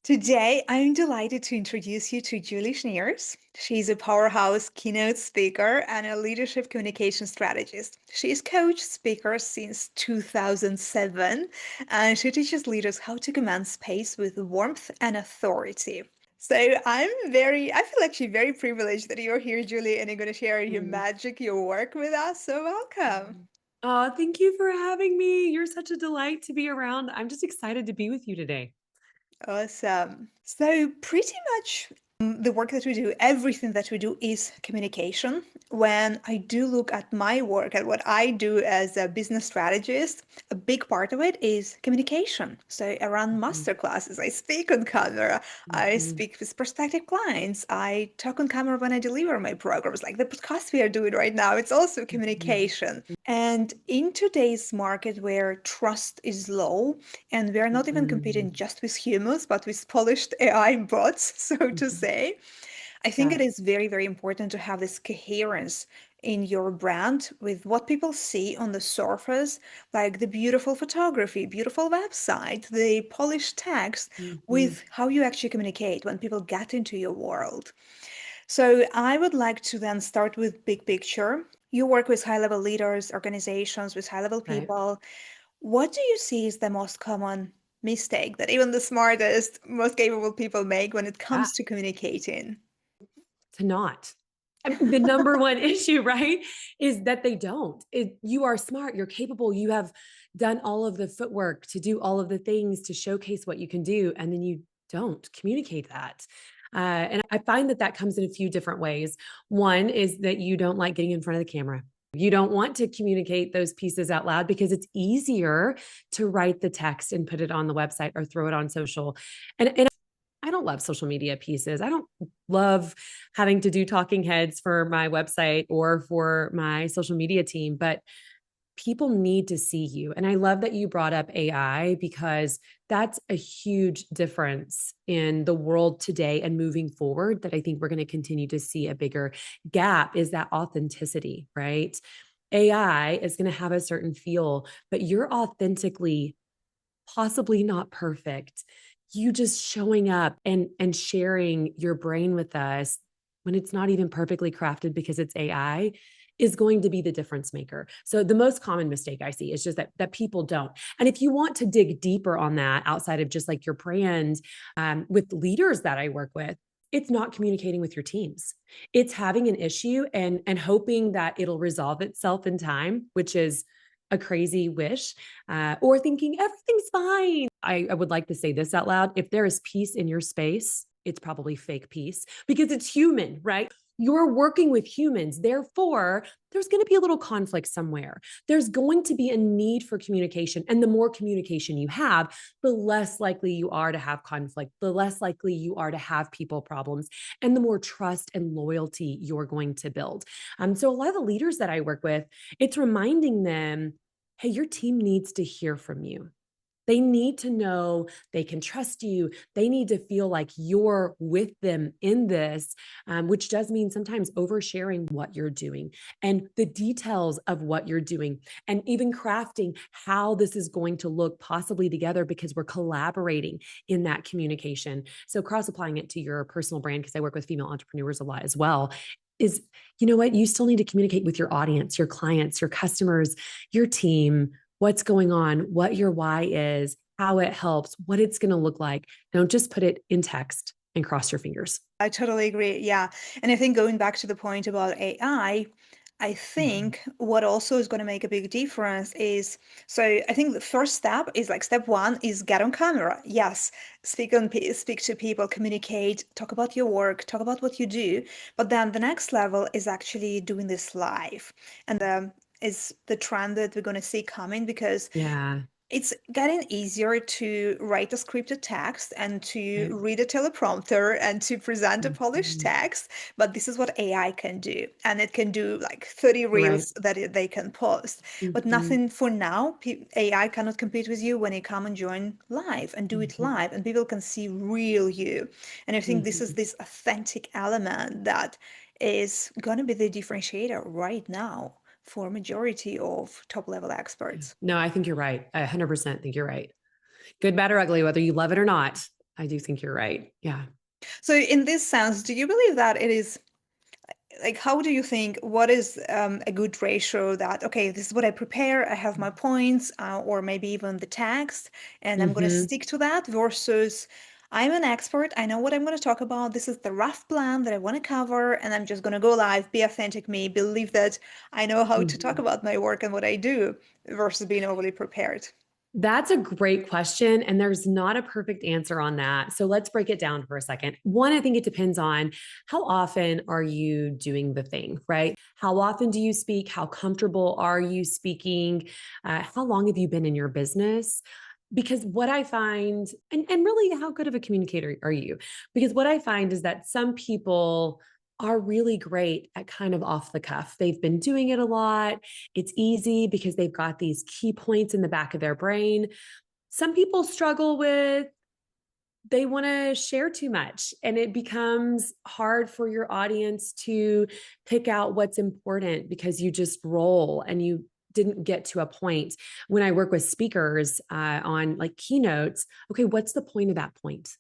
Today, I'm delighted to introduce you to Julie Schniers. She's a powerhouse keynote speaker and a leadership communication strategist. She's coached speakers since 2007, and she teaches leaders how to command space with warmth and authority. So I feel actually very privileged that you're here, Julie, and you're going to share your Mm. magic, your work with us. So welcome. Oh, thank you for having me. You're such a delight to be around. I'm just excited to be with you today. Awesome. So, pretty much the work that we do, everything that we do is communication. When I do look at my work, at what I do as a business strategist, a big part of it is communication. So, I run Mhm, master classes, I speak on camera, I mhm, speak with prospective clients, I talk on camera when I deliver my programs, like the podcast we are doing right now. It's also mhm, communication. And in today's market where trust is low, and we are not even competing mhm, just with humans, but with polished AI bots, so to mhm. say. I think it Yeah. is very, very important to have this coherence in your brand with what people see on the surface, like the beautiful photography, beautiful website, the polished text, Mhm. with how you actually communicate when people get into your world. So I would like to then start with big picture. You work with high-level leaders, organizations, with high-level Right. people. What do you see is the most common mistake that even the smartest, most capable people make when it Yeah. comes to communicating? To not. I mean, the number one issue, right, is that they don't. You are smart, you're capable, you have done all of the footwork to do all of the things to showcase what you can do, and then you don't communicate that. And I find that that comes in a few different ways. One is that you don't like getting in front of the camera. You don't want to communicate those pieces out loud because it's easier to write the text and put it on the website or throw it on social. And I don't love social media pieces. I don't love having to do talking heads for my website or for my social media team, but people need to see you. And I love that you brought up AI because that's a huge difference in the world today and moving forward that I think we're going to continue to see a bigger gap is that authenticity, right? AI is going to have a certain feel, but you're authentically possibly not perfect. You just showing up and sharing your brain with us when it's not even perfectly crafted because it's AI is going to be the difference maker. So the most common mistake I see is just that people don't. And if you want to dig deeper on that outside of just like your brand, with leaders that I work with, it's not communicating with your teams. It's having an issue and hoping that it'll resolve itself in time, which is a crazy wish, or thinking everything's fine. I would like to say this out loud. If there is peace in your space, it's probably fake peace because it's human, right? You're working with humans. Therefore, there's going to be a little conflict somewhere. There's going to be a need for communication. And the more communication you have, the less likely you are to have conflict, the less likely you are to have people problems, and the more trust and loyalty you're going to build. So, a lot of the leaders that I work with, it's reminding them, hey, your team needs to hear from you. They need to know they can trust you. They need to feel like you're with them in this, which does mean sometimes oversharing what you're doing and the details of what you're doing, and even crafting how this is going to look possibly together because we're collaborating in that communication. So, cross applying it to your personal brand, because I work with female entrepreneurs a lot as well. Is, you know what? You still need to communicate with your audience, your clients, your customers, your team, what's going on, what your why is, how it helps, what it's going to look like. Don't just put it in text and cross your fingers. I totally agree. Yeah. And I think going back to the point about I Mhm. think what also is going to make a big difference is I think the first step is like step one is get on camera. Yes, speak to people, communicate, talk about your work, talk about what you do. But then the next level is actually doing this live. And is the trend that we're going to see coming because Yeah. it's getting easier to write a scripted text and to Right. read a teleprompter and to present a polished Mhm. text, but this is what AI can do. And it can do like 30 You're right. reels that they can post. But Mhm. nothing for now. AI cannot compete with you when you come and join live and do it Mhm. live, and people can see real you. And I think this is Mhm. this authentic element that is going to be the differentiator right now for majority of top level experts. No, I think you're right. I 100% think you're right. Good, bad, or ugly, whether you love it or not. I do think you're right. Yeah. So in this sense, do you believe that it is like, how do you think, what is a good ratio that, okay, this is what I prepare, I have my points, or maybe even the text, and I'm going to Hmm. stick to that versus I'm an expert, I know what I'm going to talk about, this is the rough plan that I want to cover, and I'm just going to go live, be authentic me, believe that I know how to talk Hmm. about my work and what I do versus being overly prepared. That's a great question. And there's not a perfect answer on that. So let's break it down for a second. One, I think it depends on how often are you doing the thing, right? How often do you speak? How comfortable are you speaking? How long have you been in your business? Because what I find, and really, how good of a communicator are you? Because what I find is that some people are really great at kind of off the cuff. They've been doing it a lot. It's easy because they've got these key points in the back of their brain. Some people struggle with, they want to share too much, and it becomes hard for your audience to pick out what's important because you just roll and you didn't get to a point. When I work with speakers on like keynotes, okay, what's the point of that point?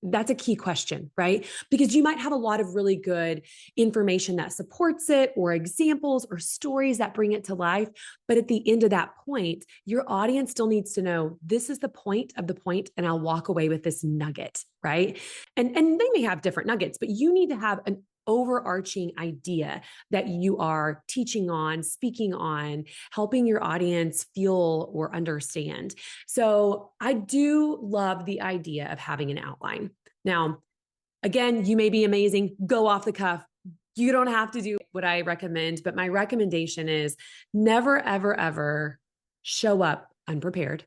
That's a key question, right? Because you might have a lot of really good information that supports it, or examples or stories that bring it to life. But at the end of that point, your audience still needs to know this is the point of the point, and I'll walk away with this nugget, right? And they may have different nuggets, but you need to have an overarching idea that you are teaching on, speaking on, helping your audience feel or understand. So I do love the idea of having an outline. Now, again, you may be amazing, go off the cuff. You don't have to do what I recommend, but my recommendation is never, ever, ever show up unprepared,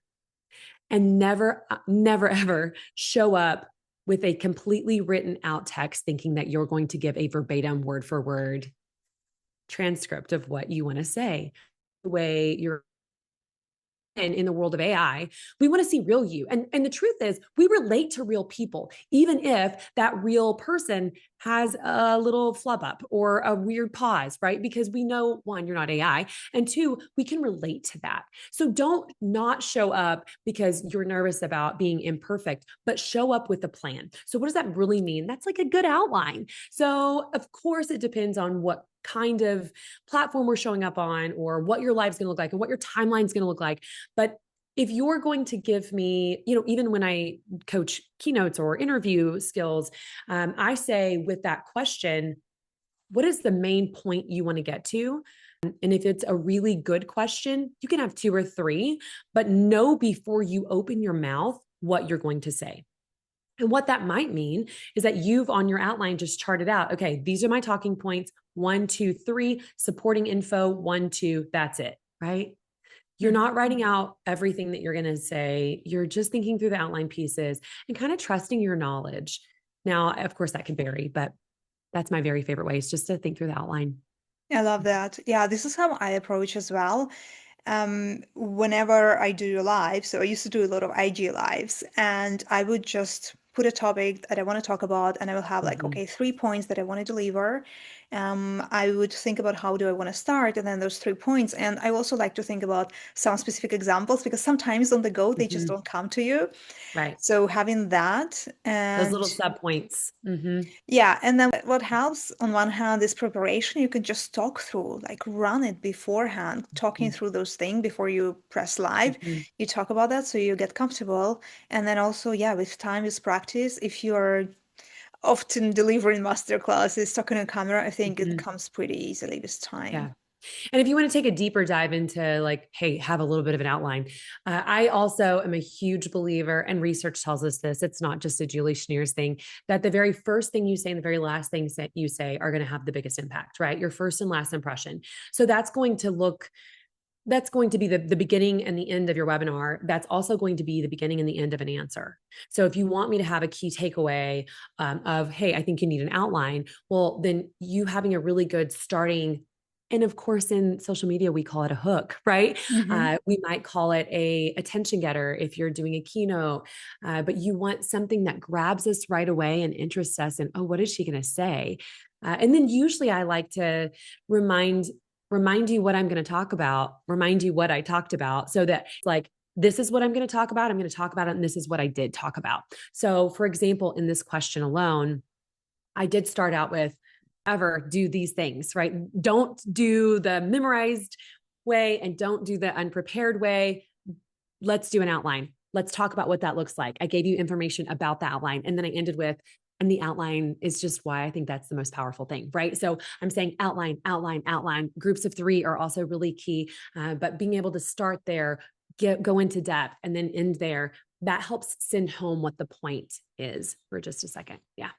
and never, never, ever show up with a completely written out text thinking that you're going to give a verbatim word for word transcript of what you want to say. The way you're in the world of AI, we want to see real you. And the truth is, we relate to real people, even if that real person has a little flub up or a weird pause, right? Because we know, one, you're not AI, and two, we can relate to that. So don't not show up because you're nervous about being imperfect, but show up with a plan. So what does that really mean? That's like a good outline. So of course, it depends on what kind of platform we're showing up on, or what your life's going to look like, and what your timeline's going to look like. But if you're going to give me, even when I coach keynotes or interview skills, I say with that question, what is the main point you want to get to? And if it's a really good question, you can have two or three, but know before you open your mouth what you're going to say. And what that might mean is that you've on your outline just charted out, okay, these are my talking points, 1, 2, 3, supporting info, 1, 2, that's it, right? You're Mhm. not writing out everything that you're going to say. You're just thinking through the outline pieces and kind of trusting your knowledge. Now, of course, that can vary, but that's my very favorite way is just to think through the outline. I love that. Yeah, this is how I approach as well. Whenever I do a live, so I used to do a lot of IG lives, and I would just put a topic that I want to talk about, and I will have like, Mm-hmm. okay, 3 points that I want to deliver. I would think about how do I want to start, and then those 3 points. And I also like to think about some specific examples because sometimes on the go, they just Mm-hmm. don't come to you. Right. So having that Those and little sub points. Mm-hmm. yeah, and then what helps on one hand is preparation. You can just talk through, like run it beforehand, talking through those things before you press live. Mm-hmm. You talk about that so you get comfortable. And then also, yeah, with time is practice. If you're often delivering master classes, talking on camera, I think it Mm-hmm. comes pretty easily with time. Yeah. And if you want to take a deeper dive into like, hey, have a little bit of an outline. I also am a huge believer, and research tells us this, it's not just a Julie Schniers thing, that the very first thing you say and the very last things that you say are going to have the biggest impact, right? Your first and last impression. So that's going to be the beginning and the end of your webinar. That's also going to be the beginning and the end of an answer. So if you want me to have a key takeaway of, hey, I think you need an outline, well, then you having a really good starting. And of course, in social media, we call it a hook, right? Hmm. We might call it a attention getter if you're doing a keynote, but you want something that grabs us right away and interests us in, oh, what is she going to say? And then usually I like to remind remind you what I'm going to talk about, remind you what I talked about, so that like This is what I'm going to talk about. I'm going to talk about it. And this is what I did talk about. So, for example, in this question alone, I did start out with ever do these things, right? Don't do the memorized way and don't do the unprepared way. Let's do an outline. Let's talk about what that looks like. I gave you information about the outline. And then I ended with, and the outline is just why I think that's the most powerful thing, right? So I'm saying outline, outline, outline. Groups of 3 are also really key, but being able to start there, go into depth, and then end there, that helps send home what the point is for just a second. Yeah.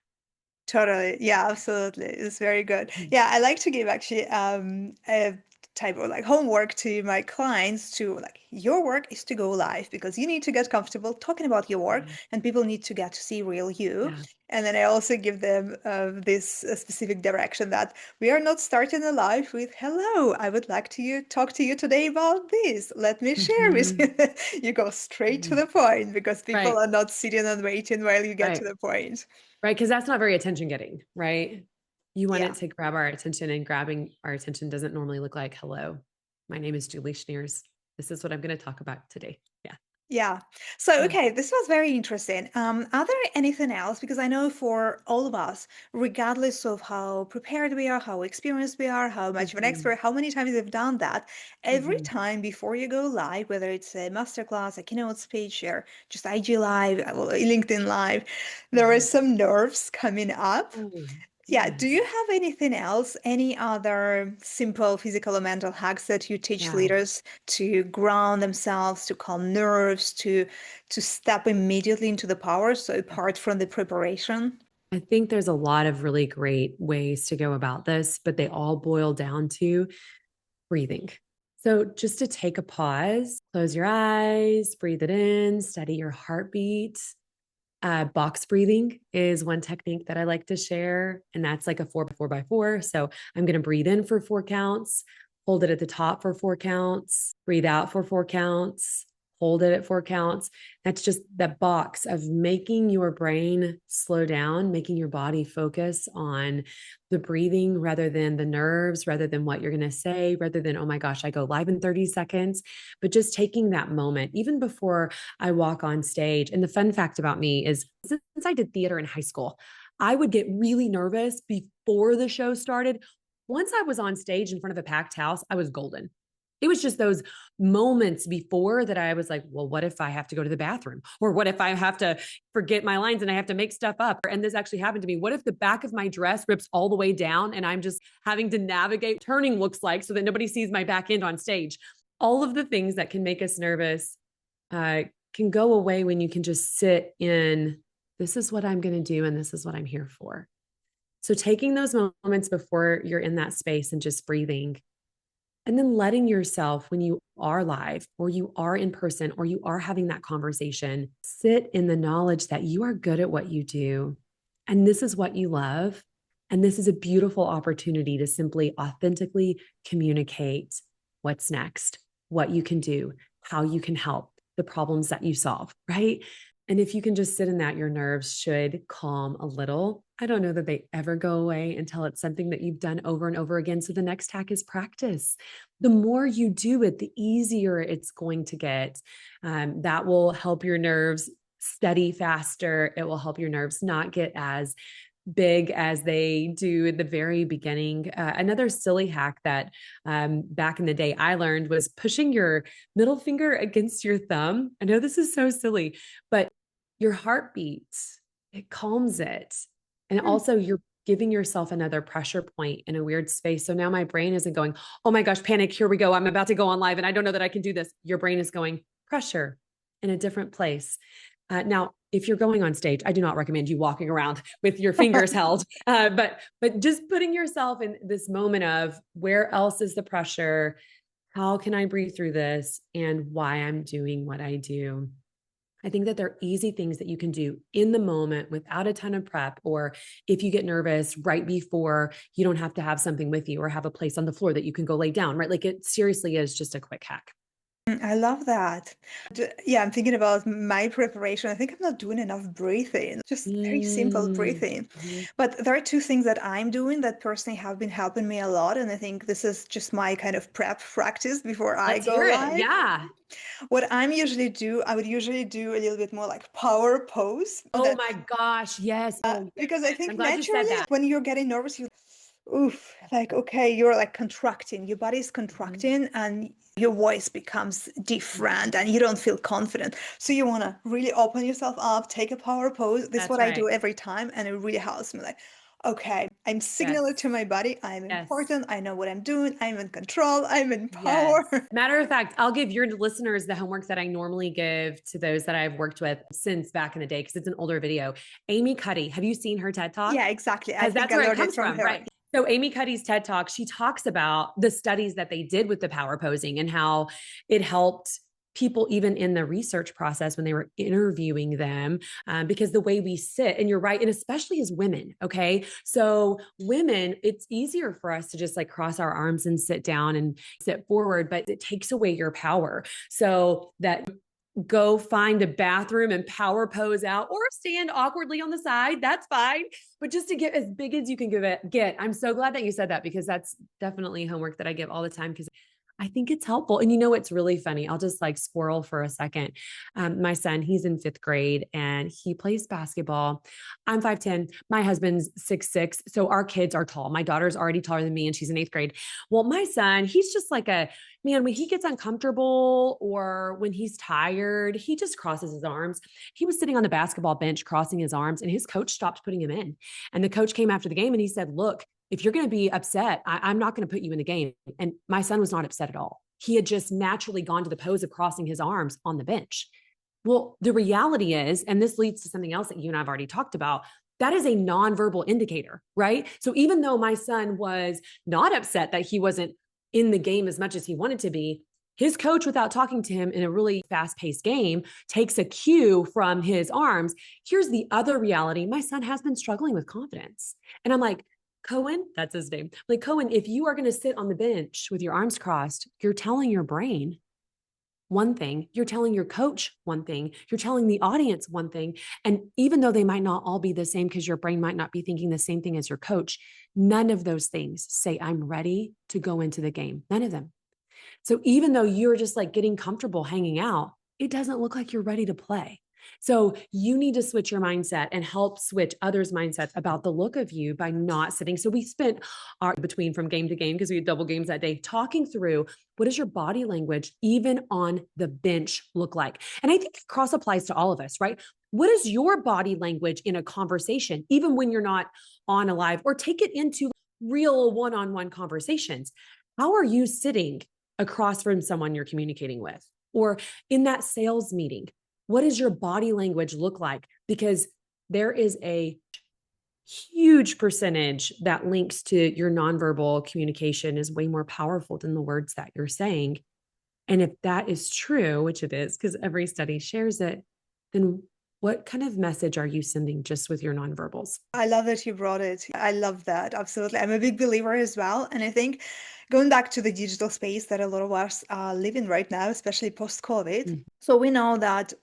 Totally. Yeah, absolutely. It's very good. Mm. Yeah, I like to give actually a type of like homework to my clients to like your work is to go live because you need to get comfortable talking about your work Yeah. and people need to get to see real you. Yeah. And then I also give them this specific direction that we are not starting a live with hello, I would like to talk to you today about this. Let me share with Mhm. you. You go straight to Mhm. the point because people Right. are not sitting and waiting while you get to Right. the point. Right. Because that's not very attention getting, right? You want Yeah. it to grab our attention, and grabbing our attention doesn't normally look like, hello, my name is Julie Schniers. This is what I'm going to talk about today. Yeah. Yeah. So, Yeah. okay, this was very interesting. Are there anything else? Because I know for all of us, regardless of how prepared we are, how experienced we are, how much of an Mhm. expert, how many times we've done that, every Mhm. time before you go live, whether it's a masterclass, a keynote speech, or just IG Live, LinkedIn Live, there are Mhm. some nerves coming up. Oh, Yeah, do you yes. have anything else, any other simple physical or mental hacks that you teach Yeah. leaders to ground themselves, to calm nerves, to step immediately into the power, so apart from the preparation? I think there's a lot of really great ways to go about this, but they all boil down to breathing. So just to take a pause, close your eyes, breathe it in, steady your heartbeat. Box breathing is one technique that I like to share, and that's like a 4x4. So I'm going to breathe in for 4 counts, hold it at the top for 4 counts, breathe out for 4 counts, hold it at 4 counts. That's just that box of making your brain slow down, making your body focus on the breathing rather than the nerves, rather than what you're going to say, rather than, oh my gosh, I go live in 30 seconds, but just taking that moment, even before I walk on stage. And the fun fact about me is since I did theater in high school, I would get really nervous before the show started. Once I was on stage in front of a packed house, I was golden. It was just those moments before that I was like, well, what if I have to go to the bathroom? Or what if I have to forget my lines and I have to make stuff up? And this actually happened to me. What if the back of my dress rips all the way down and I'm just having to navigate what turning looks like so that nobody sees my back end on stage? All of the things that can make us nervous uh, can go away when you can just sit in, this is what I'm going to do and this is what I'm here for. So taking those moments before you're in that space and just breathing, and then letting yourself, when you are live or you are in person or you are having that conversation, sit in the knowledge that you are good at what you do and this is what you love. And this is a beautiful opportunity to simply authentically communicate what's next, what you can do, how you can help, the problems that you solve, right? And if you can just sit in that, your nerves should calm a little. I don't know that they ever go away until it's something that you've done over and over again. So the next hack is practice. The more you do it, the easier it's going to get. That will help your nerves steady faster. It will help your nerves not get as big as they do at the very beginning. Another silly hack that back in the day I learned was pushing your middle finger against your thumb. I know this is so silly, but your heartbeat, it calms it. And Hmm. also, you're giving yourself another pressure point in a weird space. So now my brain isn't going, oh my gosh, panic, here we go. I'm about to go on live and I don't know that I can do this. Your brain is going, pressure in a different place. Now, if you're going on stage, I do not recommend you walking around with your fingers held, but just putting yourself in this moment of where else is the pressure? How can I breathe through this? And why I'm doing what I do. I think that they're easy things that you can do in the moment without a ton of prep, or if you get nervous right before, you don't have to have something with you or have a place on the floor that you can go lay down, right? Like it seriously is just a quick hack. I love that. Yeah, I'm thinking about my preparation. I think I'm not doing enough breathing, just very simple Mm, breathing. mhm. But there are two things that I'm doing that personally have been helping me a lot. And I think this is just my kind of prep practice before I Let's go hear it. live. Yeah. What I would usually do a little bit more like power pose. Oh That my gosh. Yes. Oh, yes. because I think I'm glad you said naturally that. when you're getting nervous, you oof, like okay, you're like contracting, your body's Mhm, contracting and your voice becomes different mhm. and you don't feel confident. So you want to really open yourself up, take a power pose. This is That's what I right. do every time and it really helps me like, okay, I'm signaling Yes. to my body, I'm Yes. important, I know what I'm doing, I'm in control, I'm in Yes. power. Matter of fact, I'll give your listeners the homework that I normally give to those that I've worked with since back in the day, because it's an older video. Amy Cuddy, have you seen her TED Talk? Yeah, exactly. I Because think that's I where it learned it comes from from, her. right? So Amy Cuddy's TED Talk, she talks about the studies that they did with the power posing and how it helped people even in the research process when they were interviewing them, because the way we sit, and you're right, and especially as women, okay, so women, it's easier for us to just like cross our arms and sit down and sit forward, but it takes away your power. So that go find a bathroom and power pose out or stand awkwardly on the side. That's fine. But just to get as big as you can get. I'm so glad that you said that, because that's definitely homework that I give all the time, because I think it's helpful. And you know, it's really funny. I'll just like squirrel for a second. My son, he's in fifth grade and he plays basketball. I'm 5'10. My husband's 6'6". So our kids are tall. My daughter's already taller than me and she's in eighth grade. Well, my son, he's just like a man, when he gets uncomfortable or when he's tired, he just crosses his arms. He was sitting on the basketball bench crossing his arms and his coach stopped putting him in. And the coach came after the game and he said, look, if you're going to be upset, I'm not going to put you in the game. And my son was not upset at all. He had just naturally gone to the pose of crossing his arms on the bench. Well, the reality is, and this leads to something else that you and I've already talked about, that is a nonverbal indicator, right? So even though my son was not upset that he wasn't in the game as much as he wanted to be, his coach, without talking to him in a really fast paced game, takes a cue from his arms. Here's the other reality: my son has been struggling with confidence. And I'm like, Cohen, that's his name. Like, Cohen, if you are going to sit on the bench with your arms crossed, you're telling your brain one thing, you're telling your coach one thing, you're telling the audience one thing. And even though they might not all be the same, because your brain might not be thinking the same thing as your coach, none of those things say, I'm ready to go into the game. None of them. So even though you're just like getting comfortable hanging out, it doesn't look like you're ready to play. So you need to switch your mindset and help switch others' mindsets about the look of you by not sitting. So we spent our between from game to game, because we had double games that day, talking through what does your body language, even on the bench, look like. And I think it cross applies to all of us, right? What is your body language in a conversation, even when you're not on a live, or take it into real one-on-one conversations? How are you sitting across from someone you're communicating with, or in that sales meeting? What does your body language look like? Because there is a huge percentage that links to your nonverbal communication is way more powerful than the words that you're saying. And if that is true, which it is, because every study shares it, then what kind of message are you sending just with your nonverbals? I love that you brought it. I love that. Absolutely. I'm a big believer as well. And I think going back to the digital space that a lot of us are living right now, especially post-COVID. Mm-hmm. So we know that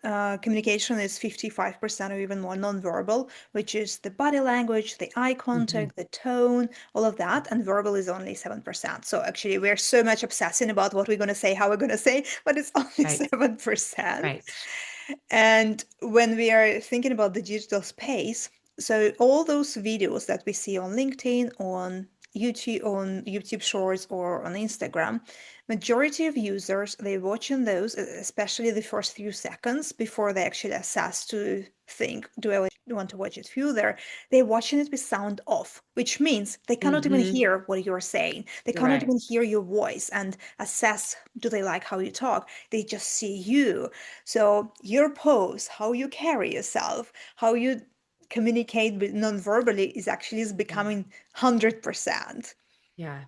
communication is 55% or even more nonverbal, which is the body language, the eye Mm-hmm. contact, the tone, all of that. And verbal is only 7%. So actually, we're so much obsessing about what we're going to say, how we're going to say, but it's only Right. 7%. Right. And when we are thinking about the digital space, so all those videos that we see on LinkedIn, on YouTube Shorts or on Instagram, majority of users, they're watching those, especially the first few seconds before they actually assess to think, do I want to watch it further? They're watching it with sound off, which means they cannot even Mm-hmm. hear what you're saying. They You're cannot right. even hear your voice and assess, do they like how you talk? They just see you. So your pose, how you carry yourself, how you communicate with non-verbally is Yeah. becoming 100%. Yeah.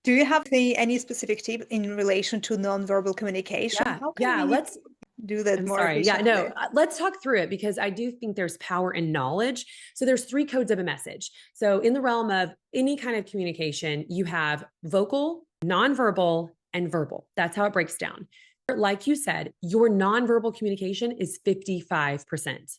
Do you have any specific tip in relation to non-verbal communication? Yeah. How can Yeah. we Let's do that I'm more sorry. Yeah, no, efficiently? let's talk through it, because I do think there's power in knowledge. So there's three codes of a message. So in the realm of any kind of communication, you have vocal, nonverbal, and verbal. That's how it breaks down. like you said, your nonverbal communication is 55%.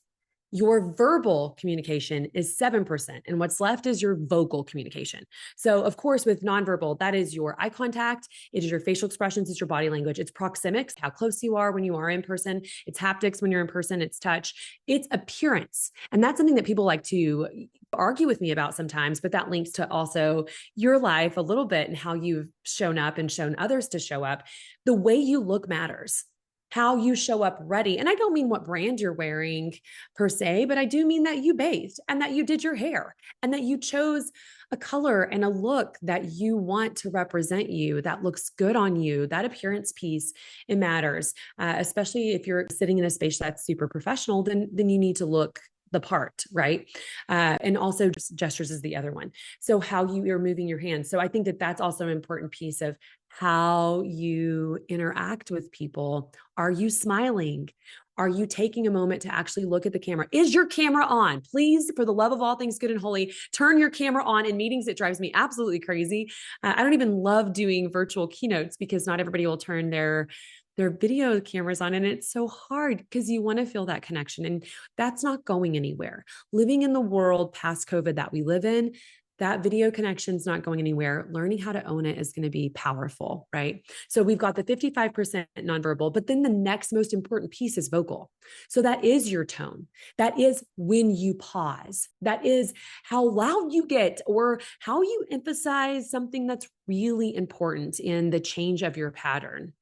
Your verbal communication is 7%. And what's left is your vocal communication. So, of course, with nonverbal, that is your eye contact, it is your facial expressions, it's your body language, it's proxemics, how close you are when you are in person, it's haptics when you're in person, it's touch, it's appearance. And that's something that people like to argue with me about sometimes, but that links to also your life a little bit and how you've shown up and shown others to show up. The way you look matters, how you show up ready. And I don't mean what brand you're wearing per se, but I do mean that you bathed and that you did your hair and that you chose a color and a look that you want to represent you, that looks good on you. That appearance piece, it matters, especially if you're sitting in a space that's super professional, then you need to look the part, right? And also gestures is the other one. So how you're moving your hands. So I think that that's also an important piece of how you interact with people. Are you smiling? Are you taking a moment to actually look at the camera? Is your camera on? Please, for the love of all things good and holy, turn your camera on. In meetings, it drives me absolutely crazy. I don't even love doing virtual keynotes because not everybody will turn their video cameras on. And it's so hard because you want to feel that connection. And that's not going anywhere. Living in the world past COVID that we live in, that video connection is not going anywhere. Learning how to own it is going to be powerful, right? So we've got the 55% nonverbal, but then the next most important piece is vocal. So that is your tone. That is when you pause. That is how loud you get or how you emphasize something that's really important in the change of your pattern.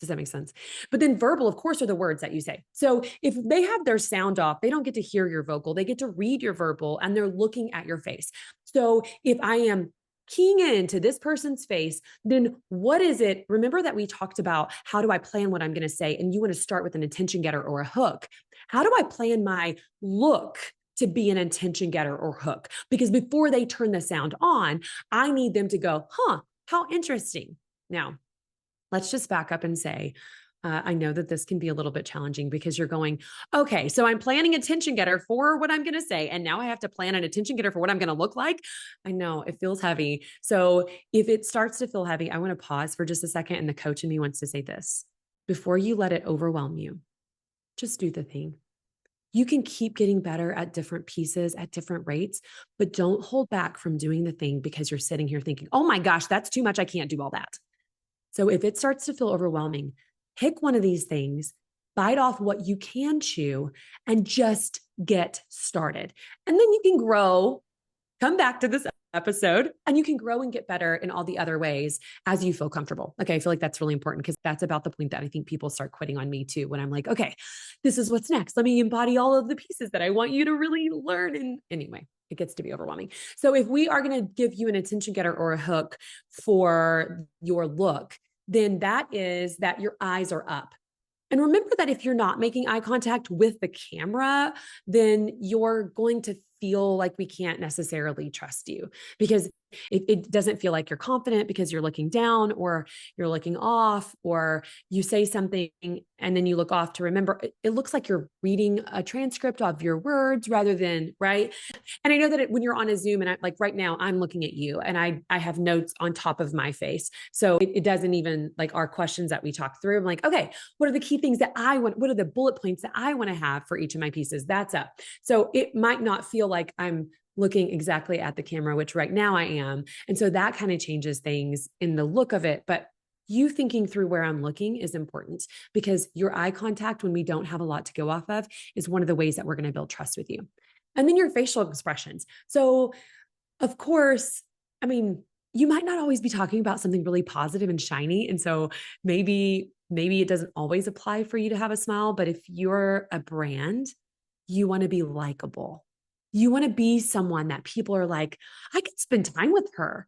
Does that make sense? But then verbal, of course, are the words that you say. So if they have their sound off, they don't get to hear your vocal. They get to read your verbal and they're looking at your face. So if I am keying into this person's face, then what is it? Remember that we talked about how do I plan what I'm going to say? And you want to start with an attention getter or a hook. How do I plan my look to be an attention getter or hook? Because before they turn the sound on, I need them to go, huh, how interesting. Now, let's just back up and say, I know that this can be a little bit challenging because you're going, okay, so I'm planning attention getter for what I'm going to say. And now I have to plan an attention getter for what I'm going to look like. I know it feels heavy. So if it starts to feel heavy, I want to pause for just a second. And the coach in me wants to say this before you let it overwhelm you, just do the thing. You can keep getting better at different pieces at different rates, but don't hold back from doing the thing because you're sitting here thinking, oh my gosh, that's too much. I can't do all that. So if it starts to feel overwhelming, pick one of these things, bite off what you can chew, and just get started. And then you can grow, come back to this episode, and you can grow and get better in all the other ways as you feel comfortable. Okay, I feel like that's really important because that's about the point that I think people start quitting on me too, when I'm like, okay, this is what's next. Let me embody all of the pieces that I want you to really learn. And anyway, it gets to be overwhelming. So if we are going to give you an attention getter or a hook for your look, then that is that your eyes are up. And remember that if you're not making eye contact with the camera, then you're going to feel like we can't necessarily trust you because it doesn't feel like you're confident because you're looking down or you're looking off or you say something and then you look off to remember. It looks like you're reading a transcript of your words rather than, right? And I know that when you're on a Zoom and like right now, I'm looking at you and I have notes on top of my face. So it doesn't even like our questions that we talk through. I'm like, okay, what are the key things that I want? What are the bullet points that I want to have for each of my pieces? That's up. So it might not feel like I'm looking exactly at the camera, which right now I am. And so that kind of changes things in the look of it. But you thinking through where I'm looking is important because your eye contact, when we don't have a lot to go off of, is one of the ways that we're going to build trust with you. And then your facial expressions. So, of course, I mean, you might not always be talking about something really positive and shiny. And so maybe it doesn't always apply for you to have a smile. But if you're a brand, you want to be likable. You want to be someone that people are like, I could spend time with her.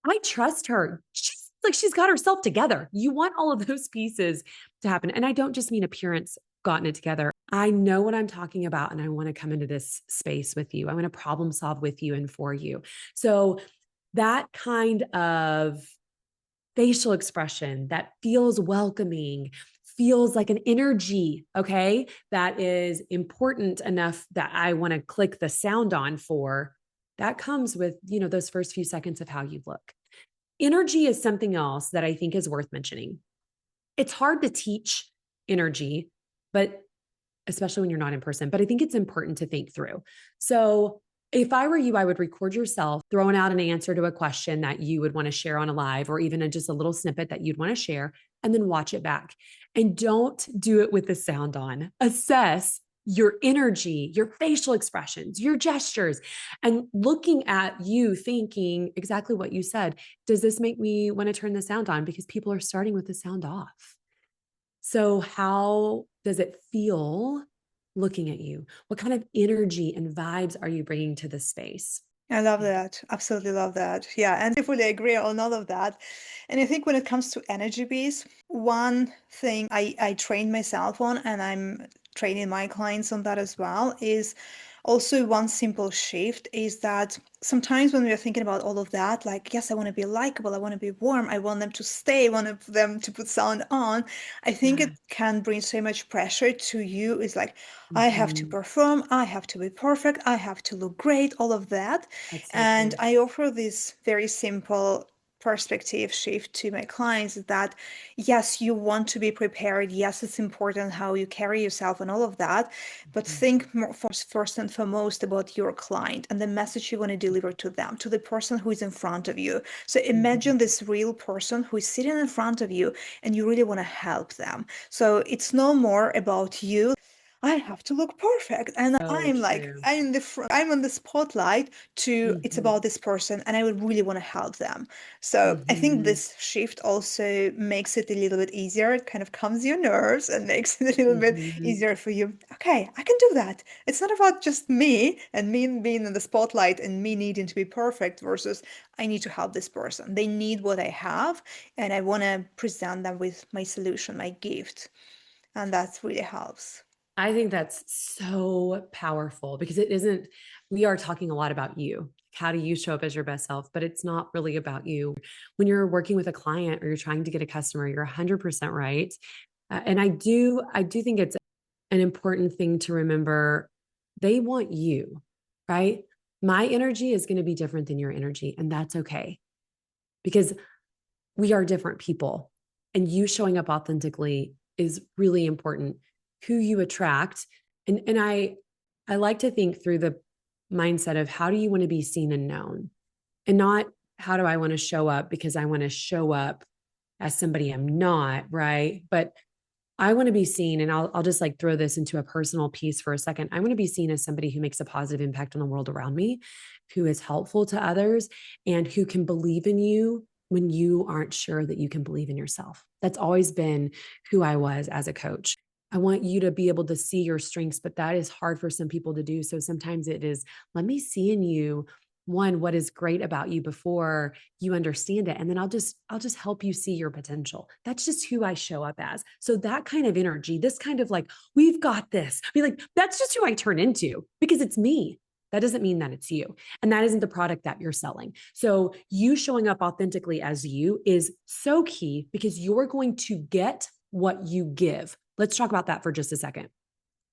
I trust her. She's got herself together. You want all of those pieces to happen. And I don't just mean appearance, gotten it together. I know what I'm talking about. And I want to come into this space with you. I want to problem solve with you and for you. So that kind of facial expression that feels welcoming, feels like an energy, okay, that is important enough that I want to click the sound on for, that comes with, those first few seconds of how you look. Energy is something else that I think is worth mentioning. It's hard to teach energy, but especially when you're not in person, but I think it's important to think through. So if I were you, I would record yourself throwing out an answer to a question that you would want to share on a live, or even just a little snippet that you'd want to share, and then watch it back. And don't do it with the sound on. Assess your energy, your facial expressions, your gestures, and looking at you thinking exactly what you said. Does this make me want to turn the sound on? Because people are starting with the sound off. So, how does it feel looking at you? What kind of energy and vibes are you bringing to the space? I love that. Absolutely love that. Yeah, and I fully agree on all of that. And I think when it comes to energy bees, one thing I train myself on, and I'm training my clients on that as well, is also one simple shift is that sometimes when we are thinking about all of that, like, yes, I want to be likable, I want to be warm, I want them to stay, I want them to put sound on. I think Yeah. it can bring so much pressure to you. It's like, I have to Mhm. perform, I have to be perfect, I have to look great, all of that. That's so And true. I offer this very simple perspective shift to my clients that yes, you want to be prepared. Yes, it's important how you carry yourself and all of that, but Mhm. think more first and foremost about your client and the message you want to deliver to them, to the person who is in front of you. So Mhm. imagine this real person who is sitting in front of you and you really want to help them. So it's no more about you. I have to look perfect. And So I'm like, true. I'm in the front, I'm on the spotlight to it's Mhm. about this person and I would really want to help them. So I think Mhm. this shift also makes it a little bit easier. It kind of calms your nerves and makes it a little bit Mhm. easier for you. Okay, I can do that. It's not about just me and me being in the spotlight and me needing to be perfect versus I need to help this person. They need what I have and I want to present them with my solution, my gift. And that really helps. I think that's so powerful because it isn't, we are talking a lot about you. How do you show up as your best self? But it's not really about you. When you're working with a client or you're trying to get a customer, you're 100% right. And I do think it's an important thing to remember. They want you, right? My energy is going to be different than your energy, and that's okay because we are different people. And you showing up authentically is really important. Who you attract. And I like to think through the mindset of how do you want to be seen and known? And not how do I want to show up because I want to show up as somebody I'm not, right? But I want to be seen, and I'll just like throw this into a personal piece for a second. I want to be seen as somebody who makes a positive impact on the world around me, who is helpful to others, and who can believe in you when you aren't sure that you can believe in yourself. That's always been who I was as a coach. I want you to be able to see your strengths, but that is hard for some people to do. So sometimes it is, let me see in you one what is great about you before you understand it, and then I'll just help you see your potential. That's just who I show up as. So that kind of energy, this kind of like, we've got this, be like, that's just who I turn into because it's me. That doesn't mean that it's you, and that isn't the product that you're selling. So you showing up authentically as you is so key because you're going to get what you give. Let's talk about that for just a second.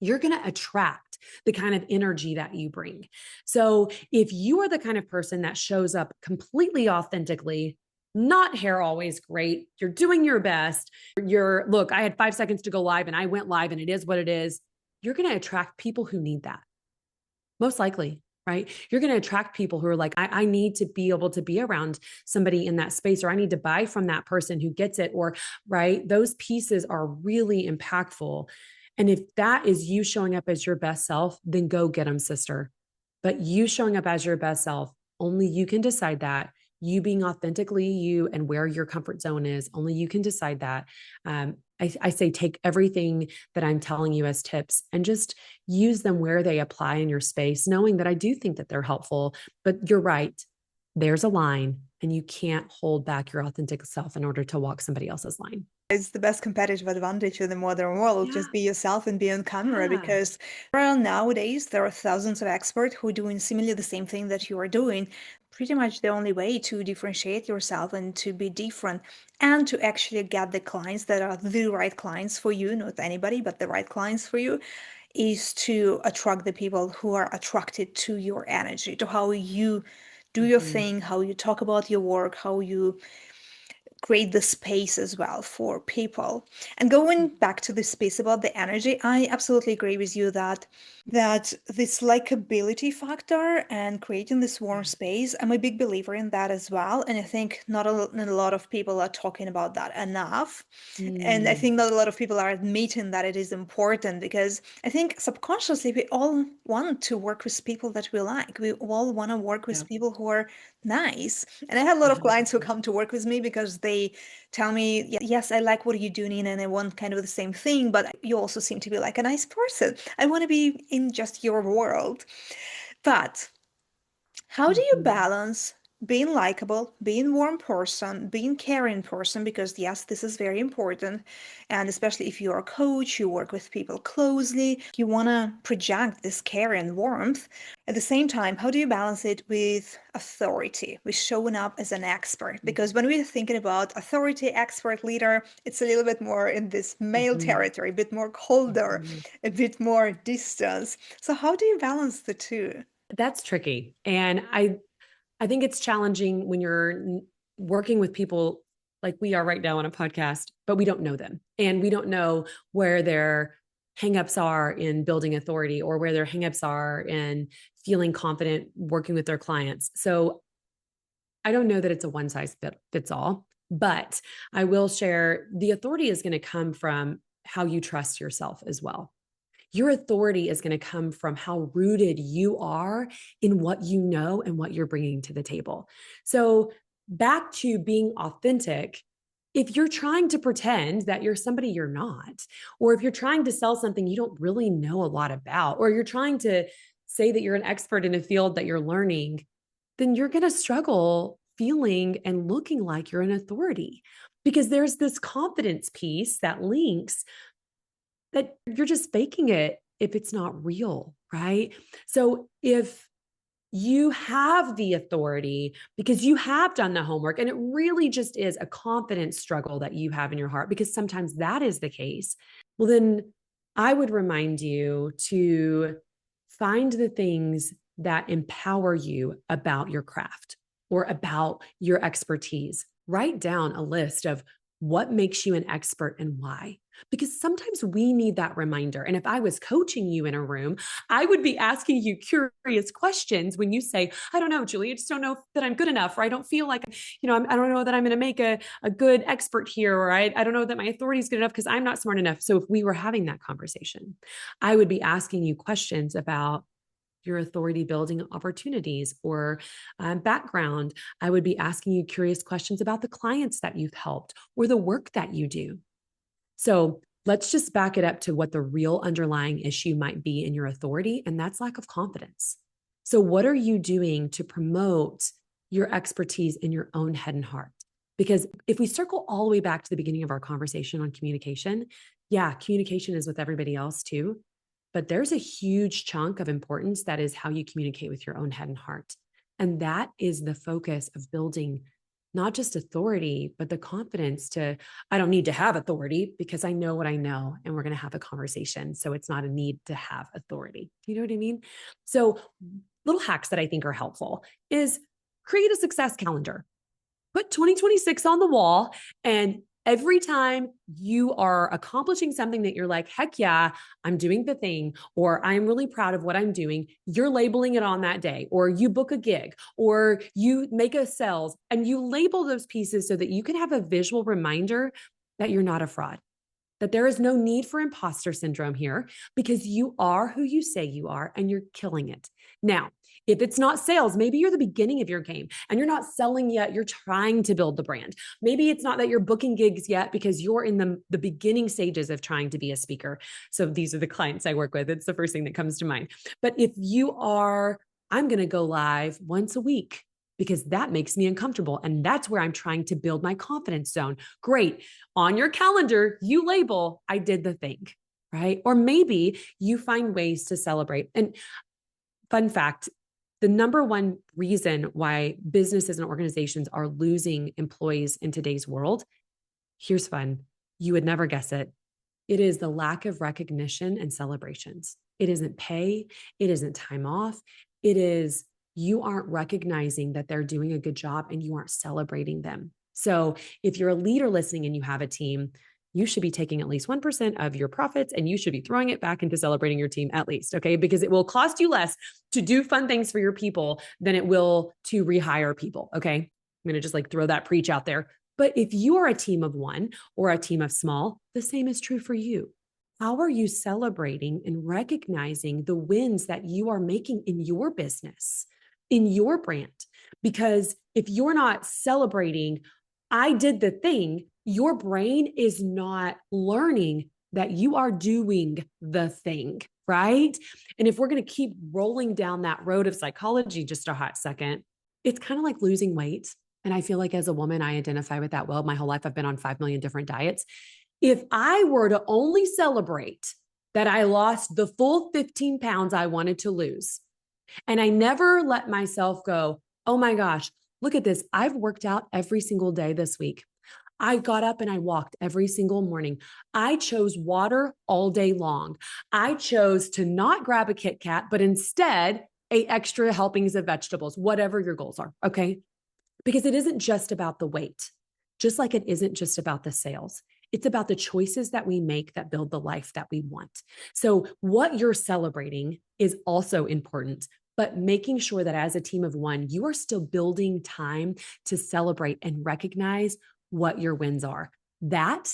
You're going to attract the kind of energy that you bring. So if you are the kind of person that shows up completely authentically, not hair always great, you're doing your best, look, I had 5 seconds to go live and I went live and it is what it is, you're going to attract people who need that. Most likely, right? You're going to attract people who are like, I need to be able to be around somebody in that space, or I need to buy from that person who gets it, or, right? Those pieces are really impactful. And if that is you showing up as your best self, then go get them, sister. But you showing up as your best self, only you can decide that. You being authentically you and where your comfort zone is, only you can decide that. I say take everything that I'm telling you as tips and just use them where they apply in your space, knowing that I do think that they're helpful. But you're right. There's a line, and you can't hold back your authentic self in order to walk somebody else's line. It's the best competitive advantage in the modern world. Yeah. Just be yourself and be on camera Yeah. because well, nowadays there are thousands of experts who are doing similarly the same thing that you are doing. Pretty much the only way to differentiate yourself and to be different and to actually get the clients that are the right clients for you, not anybody, but the right clients for you, is to attract the people who are attracted to your energy, to how you do your Mhm. thing, how you talk about your work, how you create the space as well for people. And going back to the space about the energy, I absolutely agree with you that this likability factor and creating this warm space, I'm a big believer in that as well. And I think not a lot of people are talking about that enough. And I Mm, think not a lot of people are admitting that it is important, because I think subconsciously we all want to work with people that we like. We all want to work yeah. with people who are nice. And I have a lot of clients who 100%. come to work with me because they tell me, yes, I like what you do, Nina, and I want kind of the same thing, but you also seem to be like a nice person. I want to be in just your world. But how do you Mhm. balance being likable, being warm person, being caring person? Because yes, this is very important. And especially if you're a coach, you work with people closely, you want to project this care and warmth. At the same time, how do you balance it with authority, with showing up as an expert? Because when we're thinking about authority, expert, leader, it's a little bit more in this male Mhm. territory, a bit more colder, Mhm. a bit more distance. So how do you balance the two? That's tricky. And I think it's challenging when you're working with people like we are right now on a podcast, but we don't know them. And we don't know where their hangups are in building authority or where their hangups are in feeling confident working with their clients. So I don't know that it's a one size fits all, but I will share the authority is going to come from how you trust yourself as well. Your authority is going to come from how rooted you are in what you know and what you're bringing to the table. So, back to being authentic, if you're trying to pretend that you're somebody you're not, or if you're trying to sell something you don't really know a lot about, or you're trying to say that you're an expert in a field that you're learning, then you're going to struggle feeling and looking like you're an authority because there's this confidence piece that links that you're just faking it if it's not real, right? So if you have the authority because you have done the homework and it really just is a confidence struggle that you have in your heart, because sometimes that is the case, well, then I would remind you to find the things that empower you about your craft or about your expertise. Write down a list of what makes you an expert and why. Because sometimes we need that reminder. And if I was coaching you in a room, I would be asking you curious questions when you say, I don't know, Julie, I just don't know that I'm good enough, or I don't feel like, I don't know that I'm going to make a good expert here, or I don't know that my authority is good enough because I'm not smart enough. So if we were having that conversation, I would be asking you questions about your authority building opportunities or background. I would be asking you curious questions about the clients that you've helped or the work that you do. So let's just back it up to what the real underlying issue might be in your authority, and that's lack of confidence. So, what are you doing to promote your expertise in your own head and heart? Because if we circle all the way back to the beginning of our conversation on communication, yeah, communication is with everybody else too. But there's a huge chunk of importance that is how you communicate with your own head and heart. And that is the focus of building not just authority, but the confidence to, I don't need to have authority because I know what I know and we're going to have a conversation. So it's not a need to have authority. Do you know what I mean? So, little hacks that I think are helpful is create a success calendar. Put 2026 on the wall, and every time you are accomplishing something that you're like, heck yeah, I'm doing the thing, or I'm really proud of what I'm doing, you're labeling it on that day, or you book a gig, or you make a sales, and you label those pieces so that you can have a visual reminder that you're not a fraud, that there is no need for imposter syndrome here because you are who you say you are and you're killing it. Now, if it's not sales, maybe you're the beginning of your game and you're not selling yet. You're trying to build the brand. Maybe it's not that you're booking gigs yet because you're in the beginning stages of trying to be a speaker. So these are the clients I work with. It's the first thing that comes to mind. But if you are, I'm going to go live once a week because that makes me uncomfortable. And that's where I'm trying to build my confidence zone. Great. On your calendar, you label, I did the thing, right? Or maybe you find ways to celebrate. And fun fact, the number one reason why businesses and organizations are losing employees in today's world, here's fun. You would never guess it. It is the lack of recognition and celebrations. It isn't pay. It isn't time off. It is you aren't recognizing that they're doing a good job and you aren't celebrating them. So if you're a leader listening and you have a team, you should be taking at least 1% of your profits and you should be throwing it back into celebrating your team at least, okay? Because it will cost you less to do fun things for your people than it will to rehire people, okay? I'm going to just like throw that preach out there. But if you are a team of one or a team of small, the same is true for you. How are you celebrating and recognizing the wins that you are making in your business, in your brand? Because if you're not celebrating, I did the thing, your brain is not learning that you are doing the thing, right? And if we're going to keep rolling down that road of psychology just a hot second, it's kind of like losing weight. And I feel like as a woman, I identify with that well. My whole life, I've been on 5 million different diets. If I were to only celebrate that I lost the full 15 pounds I wanted to lose, and I never let myself go, oh my gosh, look at this. I've worked out every single day this week. I got up and I walked every single morning. I chose water all day long. I chose to not grab a Kit Kat, but instead ate extra helpings of vegetables, whatever your goals are. Okay. Because it isn't just about the weight, just like it isn't just about the sales. It's about the choices that we make that build the life that we want. So, what you're celebrating is also important, but making sure that as a team of one, you are still building time to celebrate and recognize what your wins are. That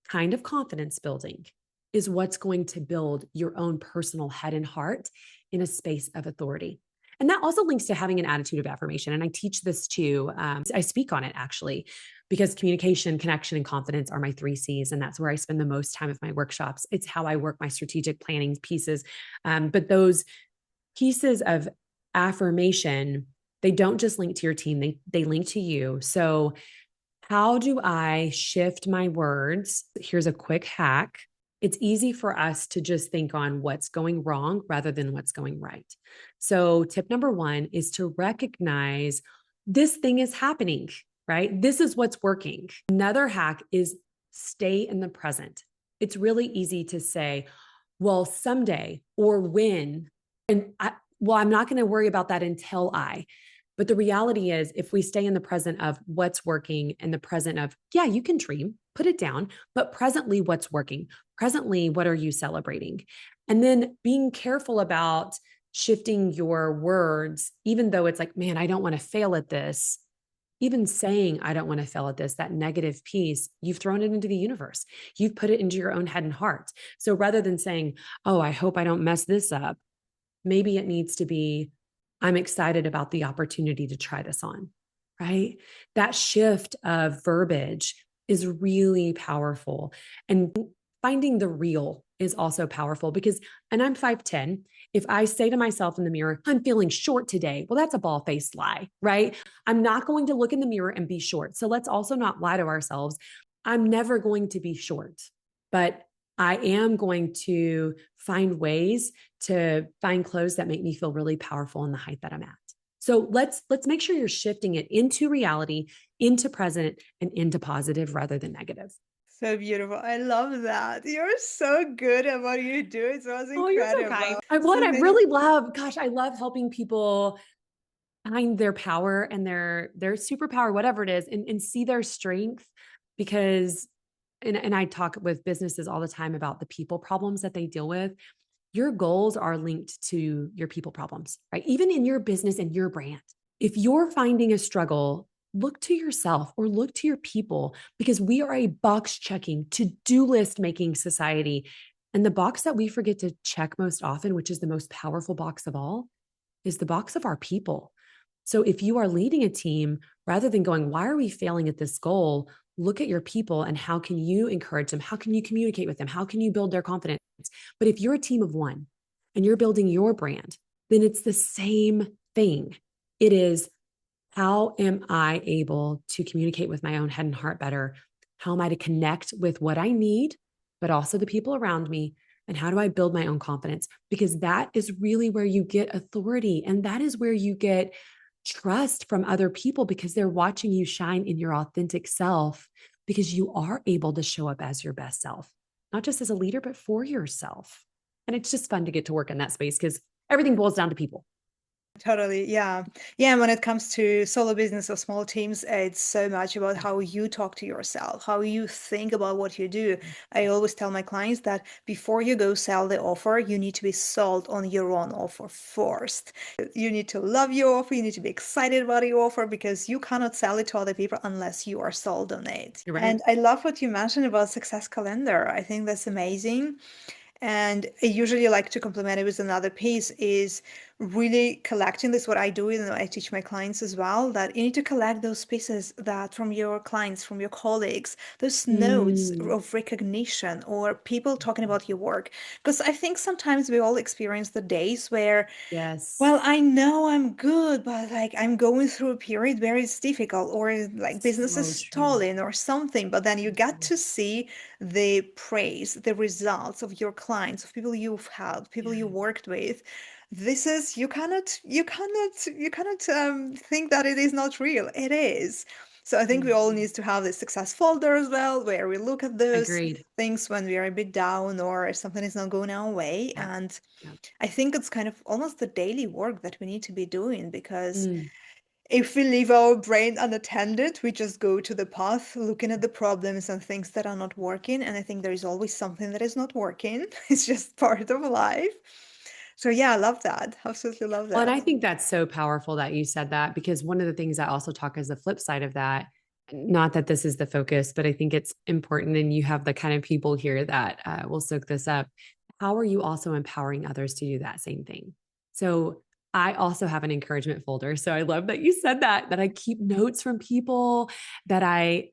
kind of confidence building is what's going to build your own personal head and heart in a space of authority. And that also links to having an attitude of affirmation. And I teach this too. I speak on it actually, because communication, connection, and confidence are my 3 C's. And that's where I spend the most time with my workshops. It's how I work my strategic planning pieces. But those pieces of affirmation, they don't just link to your team, they link to you. So how do I shift my words? Here's a quick hack. It's easy for us to just think on what's going wrong rather than what's going right. So tip number 1 is to recognize this thing is happening, right? This is what's working. Another hack is stay in the present. It's really easy to say, well, someday or when, and I'm not going to worry about that until I. But the reality is, if we stay in the present of what's working and the present of, yeah, you can dream, put it down, but presently what's working? Presently, what are you celebrating? And then being careful about shifting your words, even though it's like, man, I don't want to fail at this. Even saying, I don't want to fail at this, that negative piece, you've thrown it into the universe. You've put it into your own head and heart. So rather than saying, oh, I hope I don't mess this up, maybe it needs to be, I'm excited about the opportunity to try this on, right? That shift of verbiage is really powerful. And finding the real is also powerful because, and I'm 5'10", if I say to myself in the mirror, I'm feeling short today, well, that's a ball-faced lie, right? I'm not going to look in the mirror and be short. So let's also not lie to ourselves. I'm never going to be short, but I am going to find ways to find clothes that make me feel really powerful in the height that I'm at. So let's make sure you're shifting it into reality, into present, and into positive rather than negative. So beautiful. I love that. You're so good at what you do. It was Oh, you're so incredible. kind. I really love, gosh, I love helping people find their power and their superpower, whatever it is, and see their strength because and I talk with businesses all the time about the people problems that they deal with. Your goals are linked to your people problems, right? Even in your business and your brand. If you're finding a struggle, look to yourself or look to your people because we are a box checking, to-do list making society. And the box that we forget to check most often, which is the most powerful box of all, is the box of our people. So if you are leading a team, rather than going, why are we failing at this goal? Look at your people and how can you encourage them? How can you communicate with them? How can you build their confidence? But if you're a team of one and you're building your brand, then it's the same thing. It is, how am I able to communicate with my own head and heart better? How am I to connect with what I need, but also the people around me? And how do I build my own confidence? Because that is really where you get authority. And that is where you get trust from other people because they're watching you shine in your authentic self because you are able to show up as your best self, not just as a leader, but for yourself. And it's just fun to get to work in that space because everything boils down to people. Totally. Yeah. Yeah. And when it comes to solo business or small teams, it's so much about how you talk to yourself, how you think about what you do. I always tell my clients that before you go sell the offer, you need to be sold on your own offer first. You need to love your offer. You need to be excited about your offer because you cannot sell it to other people unless you are sold on it. You're right. And I love what you mentioned about success calendar. I think that's amazing. And I usually like to complement it with another piece is really collecting this, what I do, and I teach my clients as well, that you need to collect those pieces that from your clients, from your colleagues, those notes Mm, of recognition or people talking about your work. Because I think sometimes we all experience the days where yes. well, I know I'm good, but like I'm going through a period where it's difficult or like business is So true. stalling or something. But then you get to see the praise, the results of your clients, of people you've helped, people you Yeah. worked with. This is you cannot think that it is not real. It is. So I think we all Mhm. need to have this success folder as well, where we look at those Agreed. things when we are a bit down or something is not going our way. Yeah. And Yeah. I think it's kind of almost the daily work that we need to be doing because Mm. if we leave our brain unattended, we just go to the path looking at the problems and things that are not working. And I think there is always something that is not working. It's just part of life. So yeah, I love that. Absolutely love Well, and that. I think that's so powerful that you said that because one of the things I also talk as the flip side of that, not that this is the focus, but I think it's important. And you have the kind of people here that will soak this up. How are you also empowering others to do that same thing? So I also have an encouragement folder. So I love that you said that, that I keep notes from people that I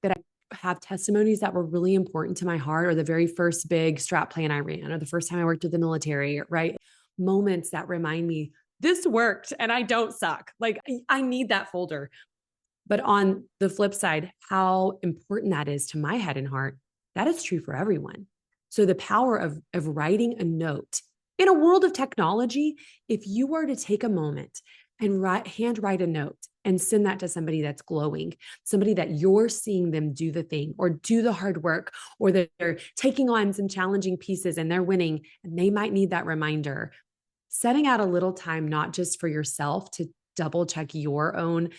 have testimonies that were really important to my heart, or the very first big strat plan I ran, or the first time I worked with the military, right? Moments that remind me this worked and I don't suck. Like I need that folder. But on the flip side, how important that is to my head and heart, that is true for everyone. So the power of writing a note in a world of technology, if you were to take a moment and hand write a note and send that to somebody that's glowing, somebody that you're seeing them do the thing or do the hard work, or that they're taking on some challenging pieces and they're winning, and they might need that reminder, setting out a little time, not just for yourself to double check your own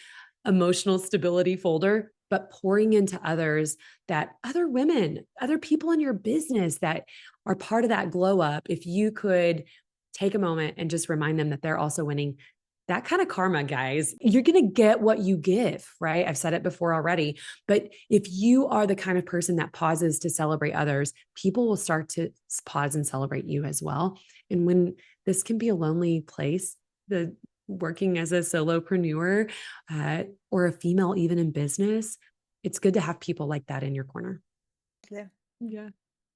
emotional stability folder, but pouring into others, that other women, other people in your business that are part of that glow up. If you could take a moment and just remind them that they're also winning, that kind of karma, guys, you're going to get what you give, right? I've said it before already, but if you are the kind of person that pauses to celebrate others, people will start to pause and celebrate you as well. And when this can be a lonely place, the working as a solopreneur, or a female, even in business, it's good to have people like that in your corner. Yeah. Yeah.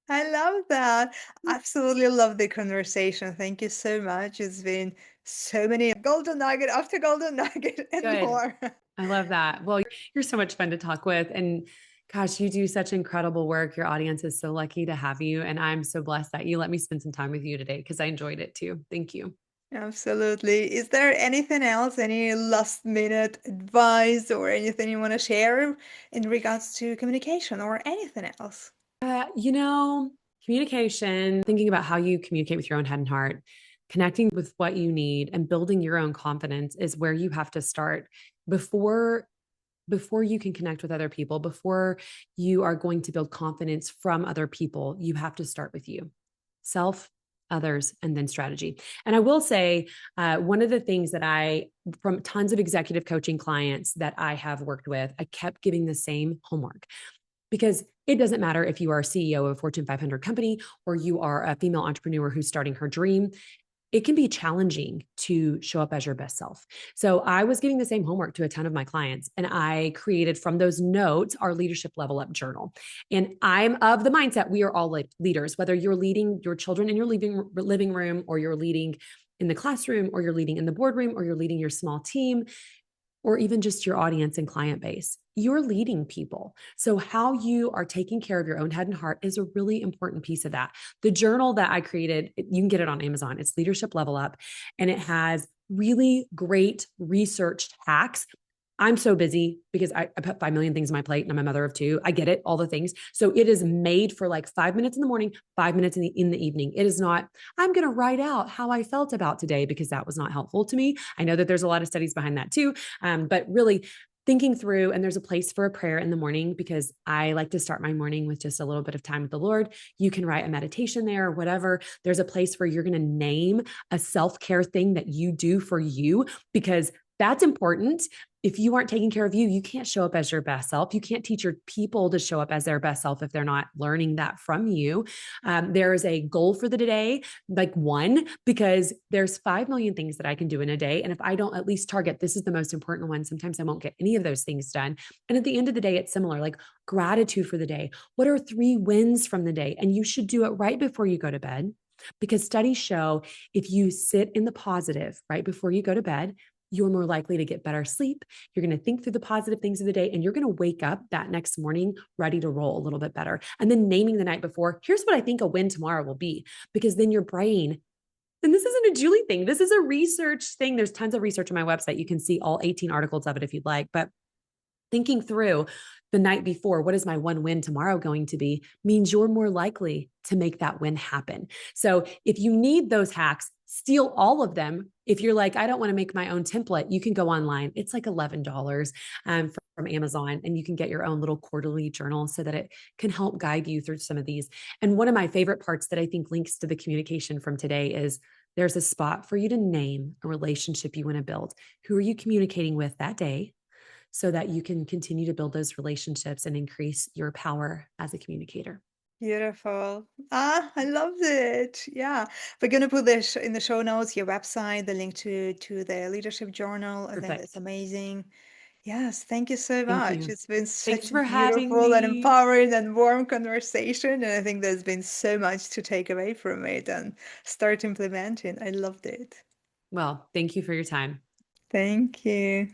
I love that. Absolutely love the conversation. Thank you so much. It's been so many golden nugget after golden nugget and Good. more. I love that. Well, you're so much fun to talk with. And gosh, you do such incredible work. Your audience is so lucky to have you. And I'm so blessed that you let me spend some time with you today because I enjoyed it too. Thank you. Absolutely. Is there anything else, any last minute advice or anything you want to share in regards to communication or anything else? You know, communication, thinking about how you communicate with your own head and heart, connecting with what you need and building your own confidence is where you have to start before you can connect with other people, before you are going to build confidence from other people. You have to start with you, self, others, and then strategy. And I will say, one of the things that from tons of executive coaching clients that I have worked with, I kept giving the same homework, because it doesn't matter if you are a CEO of a Fortune 500 company or you are a female entrepreneur who's starting her dream. It can be challenging to show up as your best self. So I was giving the same homework to a ton of my clients, and I created from those notes our leadership level up journal. And I'm of the mindset we are all like leaders, whether you're leading your children in your living room, or you're leading in the classroom, or you're leading in the boardroom, or you're leading your small team, or even just your audience and client base. You're leading people. So, how you are taking care of your own head and heart is a really important piece of that. The journal that I created, you can get it on Amazon. It's Leadership Level Up, and it has really great researched hacks. I'm so busy because I put 5 million things on my plate and I'm a mother of two. I get it, all the things. So it is made for like 5 minutes in the morning, 5 minutes in the evening. It is not, I'm going to write out how I felt about today because that was not helpful to me. I know that there's a lot of studies behind that too. But really, thinking through, and there's a place for a prayer in the morning because I like to start my morning with just a little bit of time with the Lord. You can write a meditation there or whatever. There's a place where you're going to name a self-care thing that you do for you because that's important. If you aren't taking care of you, you can't show up as your best self. You can't teach your people to show up as their best self if they're not learning that from you. There is a goal for the day, like one, because there's 5 million things that I can do in a day. And if I don't at least target, this is the most important one, sometimes I won't get any of those things done. And at the end of the day, it's similar, like gratitude for the day. What are 3 wins from the day? And you should do it right before you go to bed. Because studies show if you sit in the positive right before you go to bed, you're more likely to get better sleep. You're going to think through the positive things of the day, and you're going to wake up that next morning ready to roll a little bit better. And then naming the night before, here's what I think a win tomorrow will be, because then your brain, and this isn't a Julie thing, this is a research thing. There's tons of research on my website. You can see all 18 articles of it if you'd like, but thinking through the night before, what is my one win tomorrow going to be, means you're more likely to make that win happen. So if you need those hacks, steal all of them. If you're like, I don't want to make my own template, you can go online. It's like $11 from Amazon, and you can get your own little quarterly journal so that it can help guide you through some of these. And one of my favorite parts that I think links to the communication from today is there's a spot for you to name a relationship you want to build. Who are you communicating with that day, so that you can continue to build those relationships and increase your power as a communicator? Beautiful. Ah, I loved it. Yeah. We're gonna put this in the show notes, your website, the link to the leadership journal. I think that's Perfect. amazing. Yes, thank you so Thank much. you. It's been Thanks such a for having beautiful and me. empowering and warm conversation. And I think there's been so much to take away from it and start implementing. I loved it. Well, thank you for your time. Thank you.